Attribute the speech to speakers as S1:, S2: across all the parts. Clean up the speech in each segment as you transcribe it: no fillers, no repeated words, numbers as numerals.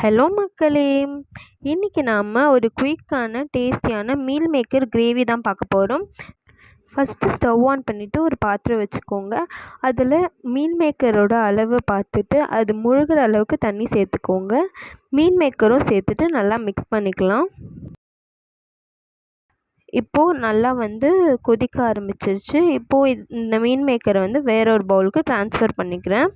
S1: Hello மக்களே! இன்றைக்கி நாம் ஒரு குயிக்கான டேஸ்டியான மீல் மேக்கர் கிரேவி தான் பார்க்க போகிறோம். ஃபஸ்ட்டு ஸ்டவ் ஆன் பண்ணிவிட்டு ஒரு பாத்திரம் வச்சுக்கோங்க. அதில் மீல் மேக்கரோட அளவு பார்த்துட்டு அது முழுகிற அளவுக்கு தண்ணி சேர்த்துக்கோங்க. மீல் மேக்கரும் சேர்த்துட்டு நல்லா மிக்ஸ் பண்ணிக்கலாம். இப்போது நல்லா கொதிக்க ஆரம்பிச்சிருச்சு. இப்போது இந்த மீல் மேக்கரை வேற ஒரு பவுலுக்கு ட்ரான்ஸ்ஃபர் பண்ணிக்கிறேன்.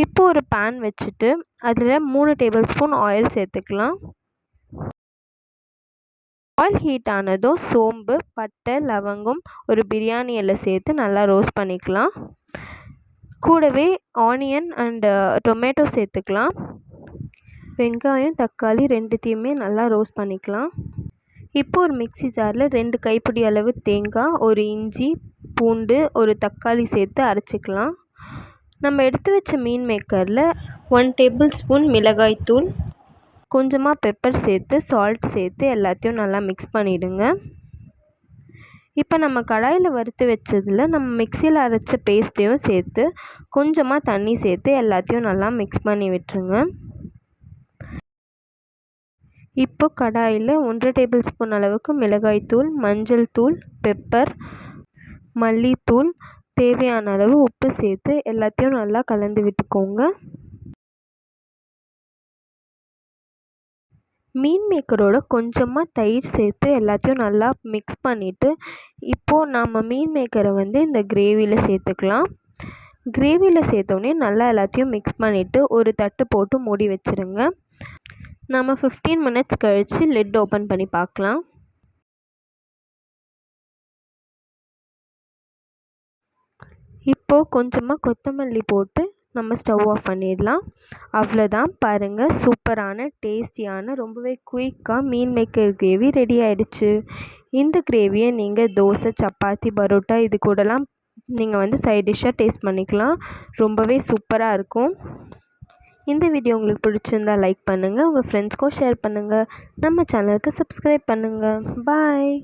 S1: இப்போ ஒரு பேன் வச்சுட்டு அதில் 3 டேபிள் ஸ்பூன் ஆயில் சேர்த்துக்கலாம். ஆயில் ஹீட் ஆனதும் சோம்பு, பட்டை, லவங்கம், ஒரு பிரியாணி இலை சேர்த்து நல்லா ரோஸ்ட் பண்ணிக்கலாம். கூடவே ஆனியன் அண்டு டொமேட்டோ சேர்த்துக்கலாம். வெங்காயம், தக்காளி ரெண்டுத்தையுமே நல்லா ரோஸ்ட் பண்ணிக்கலாம். இப்போ ஒரு மிக்ஸி ஜாரில் 2 கைப்பிடி அளவு தேங்காய், ஒரு இஞ்சி, பூண்டு, ஒரு தக்காளி சேர்த்து அரைச்சிக்கலாம். நம்ம எடுத்து வச்ச மீல் மேக்கரில் 1 டேபிள் ஸ்பூன் மிளகாய்த்தூள், கொஞ்சமாக பெப்பர் சேர்த்து சால்ட் சேர்த்து எல்லாத்தையும் நல்லா மிக்ஸ் பண்ணிவிடுங்க. இப்போ நம்ம கடாயில் வறுத்து வச்சதில் நம்ம மிக்சியில் அரைச்ச பேஸ்ட்டையும் சேர்த்து கொஞ்சமாக தண்ணி சேர்த்து எல்லாத்தையும் நல்லா மிக்ஸ் பண்ணி விட்டுருங்க. இப்போ கடாயில் 1 டேபிள் ஸ்பூன் அளவுக்கு மிளகாய்த்தூள், மஞ்சள் தூள், பெப்பர், மல்லித்தூள், தேவையான அளவு உப்பு சேர்த்து எல்லாத்தையும் நல்லா கலந்து விட்டுக்கோங்க. மீல் மேக்கரோட கொஞ்சமாக தயிர் சேர்த்து எல்லாத்தையும் நல்லா மிக்ஸ் பண்ணிவிட்டு இப்போது நம்ம மீல் மேக்கரை இந்த கிரேவியில் சேர்த்துக்கலாம். கிரேவியில் சேர்த்தோடனே நல்லா எல்லாத்தையும் மிக்ஸ் பண்ணிவிட்டு ஒரு தட்டு போட்டு மூடி வச்சுருங்க. நம்ம 15 மினிட்ஸ் கழித்து லிட் ஓப்பன் பண்ணி பார்க்கலாம். இப்போது கொஞ்சமாக கொத்தமல்லி போட்டு நம்ம ஸ்டவ் ஆஃப் பண்ணிடலாம். அவ்வளோதான், பாருங்கள், சூப்பரான டேஸ்டியான ரொம்பவே குயிக்காக மீல் மேக்கர் கிரேவி ரெடி ஆகிடுச்சு. இந்த கிரேவியை நீங்கள் தோசை, சப்பாத்தி, பரோட்டா இது கூடலாம் நீங்கள் சைட் டிஷ்ஷாக டேஸ்ட் பண்ணிக்கலாம். ரொம்பவே சூப்பராக இருக்கும். இந்த வீடியோ உங்களுக்கு பிடிச்சிருந்தால் லைக் பண்ணுங்கள், உங்கள் ஃப்ரெண்ட்ஸ்க்கும் ஷேர் பண்ணுங்கள், நம்ம சேனலுக்கு சப்ஸ்கிரைப் பண்ணுங்கள். பாய்.